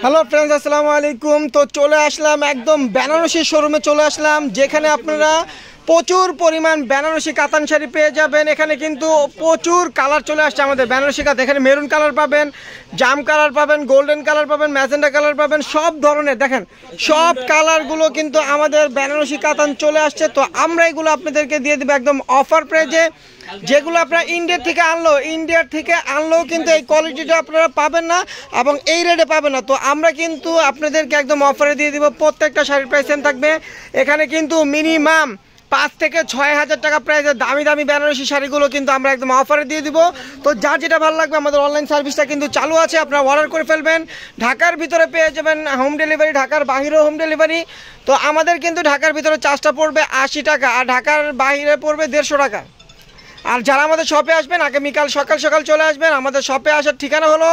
Hello friends, আসসালামু আলাইকুম। তো চলে আসলাম একদম বেনারসি শোরুমে চলে আসলাম, যেখানে আপনারা প্রচুর পরিমাণ বেনারসি কাতান শাড়ি পেয়ে যাবেন। এখানে কিন্তু প্রচুর কালার চলে আসছে আমাদের বেনারসি কাতান। এখানে মেরুন কালার পাবেন, জাম কালার পাবেন, গোল্ডেন কালার পাবেন, ম্যাজেন্ডা কালার পাবেন, সব ধরনের দেখেন সব কালারগুলো কিন্তু আমাদের বেনারসি কাতান চলে আসছে। তো আমরা এগুলো আপনাদেরকে দিয়ে দেবো একদম অফার প্রাইজে। যেগুলো আপনারা ইন্ডিয়ার থেকে আনলেও কিন্তু এই কোয়ালিটিটা আপনারা পাবেন না এবং এই রেটে পাবেন না। তো আমরা কিন্তু আপনাদেরকে একদম অফারে দিয়ে দিব। প্রত্যেকটা শাড়ির প্রাইস সেম থাকবে। এখানে কিন্তু মিনিমাম 5 থেকে 6 হাজার টাকা প্রাইসের দামি দামি বেনারসি শাড়িগুলো কিন্তু আমরা একদম অফারে দিয়ে দিব। তো যার যেটা ভালো লাগবে আমাদের অনলাইন সার্ভিসটা কিন্তু চালু আছে, আপনারা অর্ডার করে ফেলবেন। ঢাকার ভিতরে পেয়ে যাবেন হোম ডেলিভারি, ঢাকার বাহিরেও হোম ডেলিভারি। তো আমাদের কিন্তু ঢাকার ভিতরে চার্জটা পড়বে 80 টাকা, আর ঢাকার বাহিরে পড়বে 150 টাকা। আর যারা আমাদের শপে আসবেন আগামীকাল সকাল সকাল চলে আসবেন। আমাদের শপে আসার ঠিকানা হলো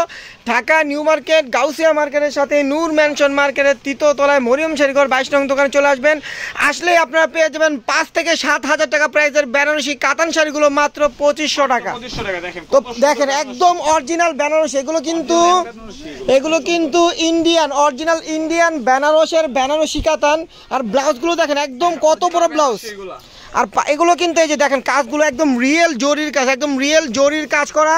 ঢাকা নিউ মার্কেট, গাউসিয়া মার্কেটের সাথে নূর ম্যানশন মার্কেটের 3য় তলায় মরিয়ম শাড়িঘর 22 নং দোকানে চলে আসবেন। আসলেই আপনারা পেয়ে যাবেন 5 থেকে 7 হাজার টাকা প্রাইসের বেনারসি কাতান শাড়িগুলো মাত্র 2500 টাকা। তো দেখেন একদম অরিজিনাল বেনারসি, এগুলো কিন্তু ইন্ডিয়ান, অরিজিনাল ইন্ডিয়ান বেনারসের বেনারসি কাতান। আর ব্লাউজগুলো দেখেন একদম কত বড় ব্লাউজ। আর এগুলো কিন্তু এই যে দেখেন কাজগুলো একদম রিয়েল জরির কাজ, একদম রিয়েল জরির কাজ করা।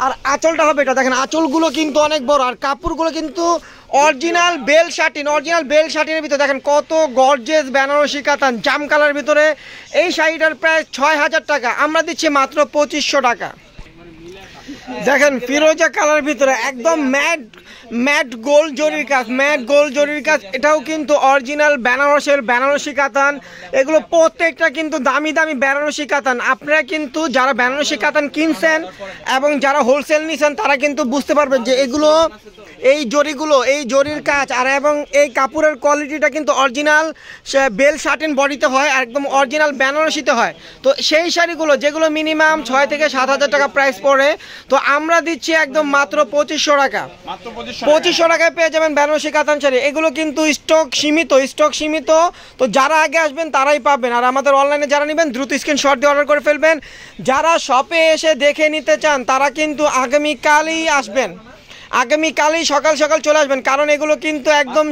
আর আঁচলটা হবে এটা দেখেন, আঁচলগুলো কিন্তু অনেক বড়। আর কাপড়গুলো কিন্তু অরিজিনাল বেল শাটিনের ভিতরে দেখেন কত গর্জিয়াস বেনারসি কাতান জাম কালার ভিতরে। এই শাড়িটার প্রায় 6 হাজার টাকা, আমরা দিচ্ছি মাত্র 2500 টাকা। দেখেন ফিরোজা কালার ভিতরে একদম ম্যাট গোল্ড জরির কাজ, এটাও কিন্তু অরিজিনাল বেনারসের বেনারসি কাতান। এগুলো প্রত্যেকটা কিন্তু দামি দামি বেনারসি কাতান। আপনারা কিন্তু যারা বেনারসি কাতান কিনছেন এবং যারা হোলসেল নিছেন তারা কিন্তু বুঝতে পারবেন যে এগুলো এই জরির কাজ আর এবং এই কাপড়ের কোয়ালিটিটা কিন্তু অরিজিনাল বেল শাটিন বডিতে হয়, একদম অরিজিনাল বেনারসিতে হয়। তো সেই শাড়িগুলো যেগুলো মিনিমাম 6 থেকে 7 হাজার টাকা প্রাইস পড়ে, তো আমরা দিচ্ছি একদম মাত্র 2500 টাকা। 2500 টাকায় পেয়ে যাবেন বেনারসি কাতান শাড়ি। এগুলো কিন্তু স্টক সীমিত। তো যারা আগে আসবেন তারাই পাবেন। আর আমাদের অনলাইনে যারা নেবেন দ্রুত স্ক্রিনশট দিয়ে অর্ডার করে ফেলবেন। যারা শপে এসে দেখে নিতে চান তারা কিন্তু আগামীকালই আসবেন, আগামীকালই সকাল সকাল চলে আসবেন। কারণ এগুলো কিন্তু একদম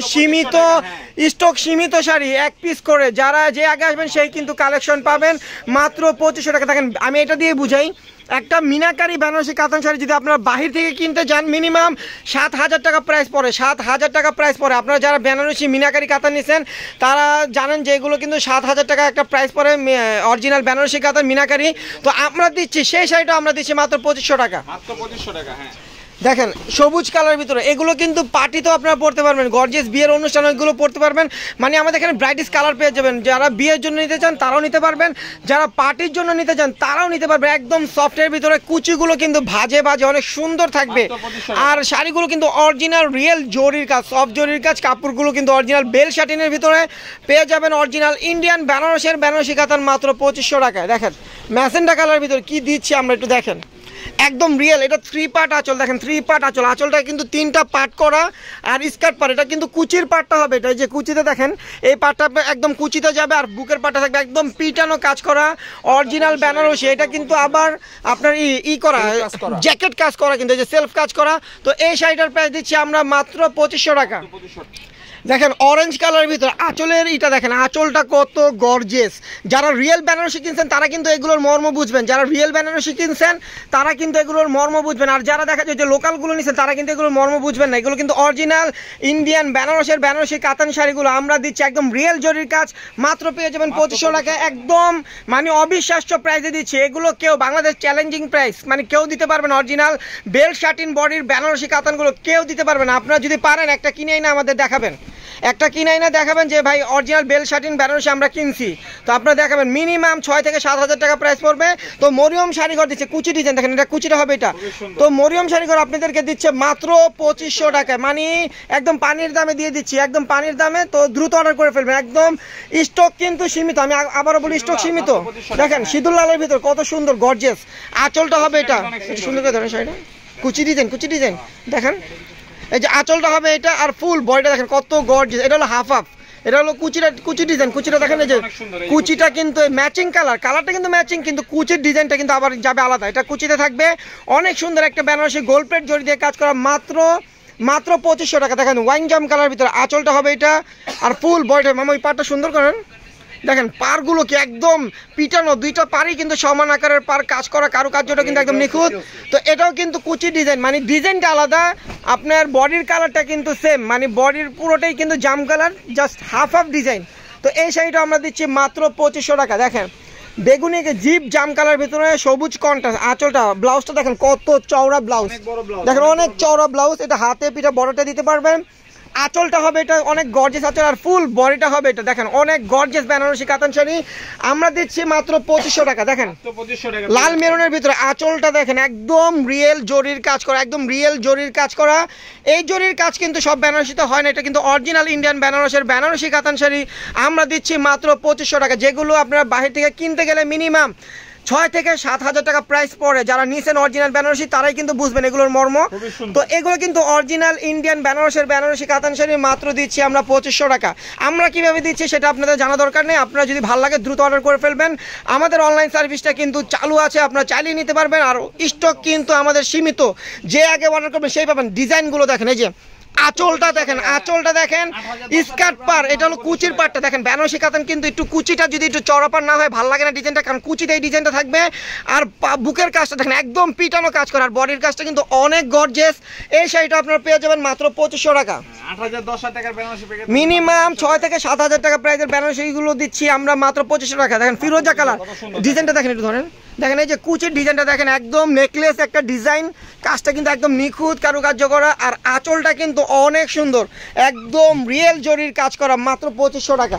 সীমিত শাড়ি, এক পিস করে। যে আগে আসবেন সেই কিন্তু কালেকশন পাবেন মাত্র 2500 টাকা। দেখেন আমি এটা দিয়ে বুঝাই, একটা মিনাকারি বেনারসি কাতান শাড়ি যদি আপনারা বাহির থেকে কিনতে যান মিনিমাম 7 হাজার টাকা প্রাইস পড়ে। আপনারা যারা বেনারসি মিনাকারি কাতান নিছেন তারা জানেন যে এগুলো কিন্তু 7 হাজার টাকা একটা প্রাইস পড়ে অরিজিনাল বেনারসি কাতান মিনাকারি। তো আমরা দিচ্ছি সেই শাড়িটা আমরা দিচ্ছি মাত্র 2500 টাকা। হ্যাঁ দেখেন সবুজ কালার ভিতরে, এগুলো কিন্তু পার্টিতেও আপনারা পড়তে পারবেন, গর্জিয়াস বিয়ের অনুষ্ঠানে এগুলো পড়তে পারবেন। মানে আমাদের এখানে ব্রাইটিশ কালার পেয়ে যাবেন। যারা বিয়ের জন্য নিতে চান তারাও নিতে পারবেন, যারা পার্টির জন্য নিতে চান তারাও নিতে পারবেন। একদম সফটের ভিতরে কুচিগুলো কিন্তু ভাজে অনেক সুন্দর থাকবে। আর শাড়িগুলো কিন্তু অরিজিনাল রিয়েল জরির কাজ, সফট জরির কাজ। কাপড়গুলো কিন্তু অরিজিনাল বেল শাটিনের ভিতরে পেয়ে যাবেন অরিজিনাল ইন্ডিয়ান বেনারসের বেনারসি কাতান মাত্র 2500 টাকায়। দেখেন ম্যাজেন্ডা কালার ভিতরে কি দিচ্ছি আমরা একটু দেখেন, একদম রিয়েল। এটা 3 পার্ট আঁচল, দেখেন 3 পার্ট আঁচল। আঁচলটা কিন্তু 3টা পার্ট করা আর স্কার্ট পার্ট। এটা কিন্তু কুচির পার্টটা হবে, এটা যে কুচিতে দেখেন এই পার্টটা একদম কুচিতে যাবে। আর বুকের পার্টটা থাকবে একদম পিটানো কাজ করা অরিজিনাল বেনারসি। এটা কিন্তু আবার আপনার করা জ্যাকেট কাজ করা, কিন্তু এই যে সেলফ কাজ করা। তো এই শাড়িটার প্রাইস দিচ্ছি আমরা মাত্র 2500 টাকা। দেখেন অরেঞ্জ কালারের ভিতরে আঁচলের এটা দেখেন, আঁচলটা কত গর্জিয়াস। যারা রিয়েল বেনারসি কিনছেন তারা কিন্তু এগুলোর মর্ম বুঝবেন, আর যারা দেখা যায় যে লোকালগুলো নিচ্ছেন তারা কিন্তু এগুলোর মর্ম বুঝবেন না। এগুলো কিন্তু অরিজিনাল ইন্ডিয়ান বেনারসের বেনারসি কাতান শাড়িগুলো আমরা দিচ্ছি একদম রিয়েল জরির কাজ, মাত্র পেয়ে যাবেন 2500 টাকা। একদম মানে অবিশ্বাস্য প্রাইসে দিচ্ছি। এগুলো কেউ বাংলাদেশ চ্যালেঞ্জিং প্রাইস, মানে কেউ দিতে পারবেন অরিজিনাল বেল শাটিন বডির বেনারসি কাতানগুলো কেউ দিতে পারবেন। আপনারা যদি পারেন একটা কিনেই না আমাদের দেখাবেন, যে ভাই অরিজিনাল বেল শাটিন বেনারসি আমরা কিনছি। তো আপনারা দেখাবেন মিনিমাম 6 থেকে 7 হাজার টাকা প্রাইস পড়বে। তো মরিয়ম শাড়িঘর দিচ্ছে কুচি ডিজাইন, দেখেন এটা কুচিটা হবে এটা। তো মরিয়ম শাড়িঘর আপনাদেরকে দিচ্ছে মাত্র 2500 টাকায়, মানে একদম পানির দামে দিয়ে দিচ্ছি, একদম পানির দামে। তো দ্রুত অর্ডার করে ফেলবেন, একদম স্টক কিন্তু সীমিত। আমি আবারও বলি স্টক সীমিত। দেখেন সিঁদুর লালের ভিতর কত সুন্দর গর্জিয়াস আঁচলটা হবে, এটা সুন্দর করে ধরেন শাড়িটা, কুচি ডিজাইন দেখেন। এই যে আঁচলটা হবে এটা, আর ফুল বডিটা দেখেন কত গর্জিয়াস। এটা হলো হাফ, এটা হলো কুচি ডিজাইন। কুচিটা দেখেন, এই যে কুচিটা কিন্তু ম্যাচিং কালারটা কিন্তু ম্যাচিং, কিন্তু কুচির ডিজাইনটা কিন্তু আবার যাবে আলাদা। এটা কুচিতে থাকবে অনেক সুন্দর একটা বেনারসি গোল্ড প্লেট জড়ি দিয়ে কাজ করা, মাত্র মাত্র 2500 টাকা। দেখেন ওয়াইন জাম কালার ভিতরে আঁচলটা হবে এটা, আর ফুল বডিটা মামা ওই পাটটা সুন্দর করেন। দেখেন পারগুলো কি একদম পিটানো, দুইটা পারই কিন্তু সমান আকারের পার, কাজ করা কারুকার্যটা কিন্তু একদম নিখুঁত। তো এটাও কিন্তু কুচি ডিজাইন, মানে ডিজাইনটা আলাদা, আপনার বডির কালারটা কিন্তু সেম, মানে বডির পুরোটাই কিন্তু জাম কালার, জাস্ট হাফ ডিজাইন। তো এই শাড়িটা আমরা দিচ্ছি মাত্র 2500 টাকা। দেখেন বেগুনি জিপ জাম কালার ভিতরে সবুজ কন্ট্রাস্ট, আঁচলটা ব্লাউজটা দেখেন কত চওড়া ব্লাউজ, দেখেন অনেক চওড়া ব্লাউজ, এটা হাতে পিঠা বড়টা দিতে পারবেন। আঁচলটা হবে এটা অনেক গর্জিয়াস আঁচল, আর ফুল বডিটা হবে এটা দেখেন অনেক গর্জিয়াস বেনারসি কাতান শাড়ি আমরা দিচ্ছি মাত্র 2500 টাকা। দেখেন লাল মেরুনের ভিতরে আঁচলটা দেখেন একদম রিয়েল জরির কাজ করা, একদম রিয়েল জরির কাজ করা। এই জরির কাজ কিন্তু সব বেনারসিতে হয় না, এটা কিন্তু অরিজিনাল ইন্ডিয়ান বেনারসের বেনারসি কাতান শাড়ি আমরা দিচ্ছি মাত্র 2500 টাকা। যেগুলো আপনারা বাহির থেকে কিনতে গেলে মিনিমাম 6 থেকে 7,000 টাকা প্রাইস পড়ে। যারা নিছেন অরিজিনাল বেনারসি তারাই কিন্তু বুঝবেন এগুলোর মর্ম। তো এগুলো কিন্তু অরিজিনাল ইন্ডিয়ান বেনারসের বেনারসি কাতান শাড়ি মাত্র দিচ্ছি আমরা 2500 টাকা। আমরা কিভাবে দিচ্ছি সেটা আপনাদের জানা দরকার নেই, আপনারা যদি ভালো লাগে দ্রুত অর্ডার করে ফেলবেন। আমাদের অনলাইন সার্ভিসটা কিন্তু চালু আছে, আপনারা চালিয়ে নিতে পারবেন, আর স্টক কিন্তু আমাদের সীমিত, যে আগে অর্ডার করবেন সেই পাবেন। ডিজাইনগুলো দেখেন, এই যে আঁচলটা দেখেন, আঁচলটা দেখেন, স্কার্ট পার, এটা হলো কুচির পারটা দেখেন। বেনারসি কাতান কিন্তু একটু কুচিটা যদি একটু চড়া পার না হয় ভালো লাগে না ডিজাইনটা, কারণ কুচিতে এই ডিজাইনটা থাকবে। আর বুকের কাজটা দেখেন একদম পিটানো কাজ করে, আর বডির কাজটা কিন্তু অনেক গর্জিয়াস। এই শাড়িটা আপনারা পেয়ে যাবেন মাত্র 2500 টাকা। মিনিমাম 6 থেকে 7,000 টাকা প্রাইসের বেনারসিগুলো দিচ্ছি আমরা মাত্র 2500 টাকা। দেখেন ফিরোজা কালার, ডিজাইনটা দেখেন একটু ধরেন, দেখেন এই যে কুচির ডিজাইনটা দেখেন একদম নেকলেস একটা ডিজাইন, কাজটা কিন্তু একদম নিখুঁত কারুকার্য করা, আর আঁচলটা কিন্তু অনেক সুন্দর একদম রিয়েল জরির কাজ করা মাত্র 2500 টাকা।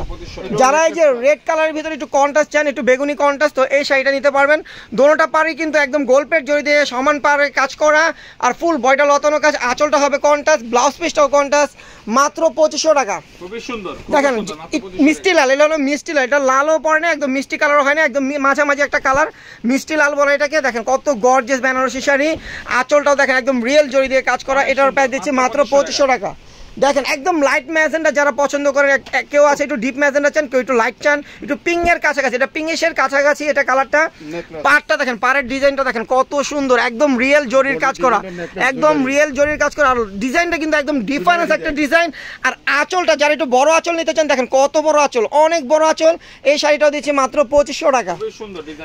যারা এই যে রেড কালারের ভিতরে একটু কন্ট্রাস্ট চান, একটু বেগুনি কন্ট্রাস্ট, তো এই শাড়িটা নিতে পারবেন। দোনোটা পাড়ই কিন্তু একদম গোলপেট জরি দিয়ে সমান পাড়ে কাজ করা, আর ফুল বয়টা লতানো কাজ, আঁচলটা হবে কন্ট্রাস্ট, ব্লাউজ পিসটাও কন্ট্রাস্ট মাত্র 2500 টাকা। খুবই সুন্দর দেখেন মিষ্টি লাল, এটা হলো মিষ্টি লাল, এটা লালও পড়ে না একদম মিষ্টি কালারও হয় না, একদম মাঝামাঝি একটা কালার, মিষ্টি লাল বলে এটাকে। দেখেন কত গর্জিয়াস বেনারসি শাড়ি, আঁচলটাও দেখেন একদম রিয়েল জরি দিয়ে কাজ করা, এটার প্রাইস দিচ্ছি মাত্র 2500 টাকা। দেখেন একদম লাইট ম্যাজেন্ডা যারা পছন্দ করেন, কেউ আছে একটু ডিপ ম্যাজেন্ডা চান, কেউ একটু লাইট চান, একটু পিঙ্কের কাছাকাছি, এটা পিঙ্কেশের কাছাকাছি এটা কালারটা। পাড়টা দেখেন, পাড়ের ডিজাইনটা দেখেন কত সুন্দর, একদম রিয়েল জরির কাজ করা, একদম রিয়েল জরির কাজ করা, আর ডিজাইনটা কিন্তু একদম ডিফারেন্স একটা ডিজাইন। আর আঁচলটা যারা একটু বড় আঁচল নিতে চান, দেখেন কত বড় আঁচল, অনেক বড় আঁচল। এই শাড়িটাও দিচ্ছি মাত্র 2500 টাকা।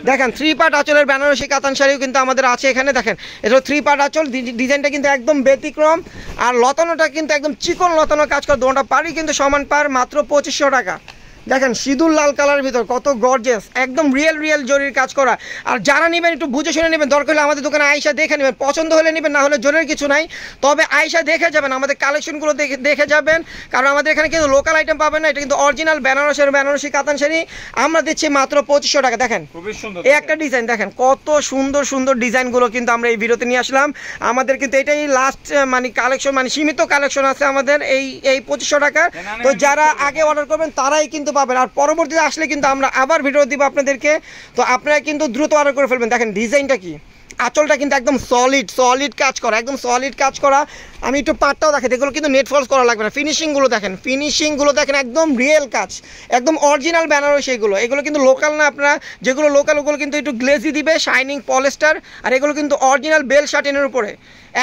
দেখেন 3 পার্ট আঁচলের বেনারসি কাতান শাড়িও কিন্তু আমাদের আছে এখানে। দেখেন এটা 3 পার্ট আঁচল, ডিজাইনটা কিন্তু একদম ব্যতিক্রম, আর লতানোটা কিন্তু একদম কোন লতানো কাজ করে, দোনটা পারি কিন্তু সমান পার মাত্র 2500 টাকা। দেখেন সিঁদুর লাল কালারের ভিতর কত গর্জিয়াস, একদম রিয়েল জরির কাজ করা। আর যারা নেবেন একটু বুঝে শুনে নেবেন, দরকার হলে আমাদের দোকানে আয়সা দেখে নেবেন, পছন্দ হলে নেবেন, না হলে জোরের কিছু নাই, তবে আয়সা দেখে যাবেন, আমাদের কালেকশনগুলো দেখে যাবেন, কারণ আমাদের এখানে কিন্তু লোকাল আইটেম পাবেন না, এটা কিন্তু অরিজিনাল বেনারসের বেনারসি কাতান শাড়ি আমরা দিচ্ছি মাত্র 2500 টাকা। দেখেন এই একটা ডিজাইন, দেখেন কত সুন্দর সুন্দর ডিজাইনগুলো কিন্তু আমরা এই ভিডিওতে নিয়ে আসলাম। আমাদের কিন্তু এটাই লাস্ট মানে কালেকশন, মানে সীমিত কালেকশন আছে আমাদের এই 2500 টাকার। তো যারা আগে অর্ডার করবেন তারাই কিন্তু পাবেন, আর পরবর্তীতে আসলে কিন্তু আমরা আবার ভিডিও দিব আপনাদেরকে, তো আপনারা কিন্তু দ্রুত অর্ডার করে ফেলবেন। দেখেন ডিজাইনটা কি, আঁচলটা কিন্তু একদম সলিড কাজ করা, একদম সলিড কাজ করা। আমি একটু পাটটাও দেখেন, এগুলো কিন্তু নেট ফলস করা লাগবে না। ফিনিশিংগুলো দেখেন একদম রিয়েল কাজ, একদম অরিজিনাল বেনারসি। এগুলো কিন্তু লোকাল না, আপনারা যেগুলো লোকাল ওগুলো কিন্তু একটু গ্লেজি দিবে, শাইনিং পলিস্টার, আর এগুলো কিন্তু অরিজিনাল বেল শাটিনের উপরে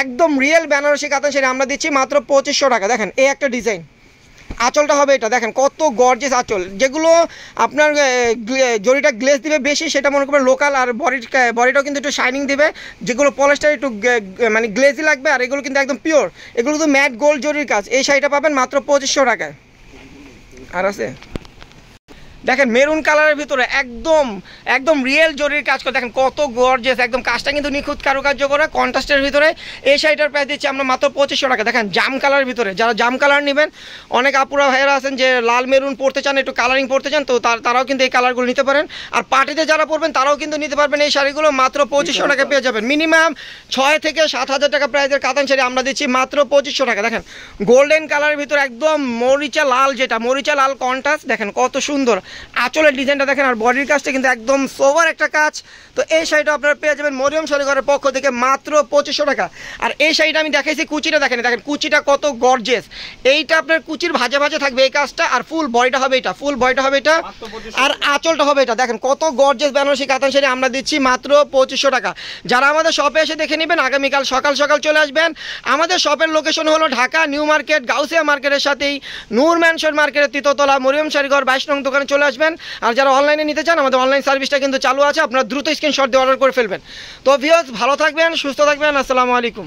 একদম রিয়েল বেনারসি কাতান শাড়ি আমরা দিচ্ছি মাত্র 2500 টাকা। দেখেন এই একটা ডিজাইন, আঁচলটা হবে এটা, দেখেন কত গর্জিয়াস আঁচল। যেগুলো আপনার জরিটা গ্লেজ দিবে বেশি সেটা মনে করবেন লোকাল, আর বডিটাও কিন্তু একটু শাইনিং দিবে। যেগুলো পলিস্টার একটু মানে গ্লেজি লাগবে, আর এগুলো কিন্তু একদম পিওর, এগুলো তো ম্যাট গোল্ড জরির কাজ। এই শাড়িটা পাবেন মাত্র 2500 টাকায়। আর আছে দেখেন মেরুন কালারের ভিতরে একদম রিয়েল জরির কাজ করে, দেখেন কত গর্জিয়াস, একদম কাজটা কিন্তু নিখুঁত কারুকার্য করা কন্ট্রাস্টের ভিতরে। এই শাড়িটার প্রাইস দিচ্ছি আমরা মাত্র 2500 টাকা। দেখেন জাম কালারের ভিতরে, যারা জাম কালার নেবেন, অনেক আপুরা ভাইয়েরা আছেন যে লাল মেরুন পড়তে চান, একটু কালারিং পড়তে চান, তো তারাও কিন্তু এই কালারগুলো নিতে পারেন। আর পার্টিতে যারা পরবেন তারাও কিন্তু নিতে পারবেন। এই শাড়িগুলো মাত্র 2500 টাকা পেয়ে যাবেন। মিনিমাম 6 থেকে 7,000 টাকা প্রাইসের কাতান শাড়ি আমরা দিচ্ছি মাত্র 2500 টাকা। দেখেন গোল্ডেন কালারের ভিতরে একদম মরিচা লাল, যেটা মরিচা লাল কন্ট্রাস্ট, দেখেন কত সুন্দর, আঁচলের ডিজাইনটা দেখেন, আর বডির কাজটা কিন্তু একদম সোভার একটা কাজ। তো এই শাড়িটা আপনারা পেয়ে যাবেন মরিয়ম শাড়িঘরের পক্ষ থেকে মাত্র 2500 টাকা। আর এই শাড়িটা আমি দেখাইছি কুচিটা দেখেন, দেখেন কুচিটা কত গর্জিয়াস। এইটা আপনার কুচির ভাজে ভাজে থাকবে এই কাজটা, আর ফুল বডিটা হবে এটা, ফুল বডিটা হবে এটা, আর আঁচলটা হবে এটা। দেখেন কত গর্জিয়াস বেনারসি কাতান শাড়ি আমরা দিচ্ছি মাত্র 2500 টাকা। যারা আমাদের শপে এসে দেখে নেবেন আগামীকাল সকাল সকাল চলে আসবেন। আমাদের শপের লোকেশন হলো ঢাকা নিউ মার্কেট, গাউসিয়া মার্কেটের সাথেই নূর ম্যানশন মার্কেটের তৃতীয়তলা, মরিয়ম শাড়িঘর 22 নং দোকানে চলে আসবেন। আর যারা অনলাইনে নিতে চান আমাদের অনলাইন সার্ভিসটা কিন্তু চালু আছে, আপনারা দ্রুত স্ক্রিনশট দিয়ে অর্ডার করে ফেলবেন। তো ভিউয়ার্স ভালো থাকবেন, সুস্থ থাকবেন, আসসালামু আলাইকুম।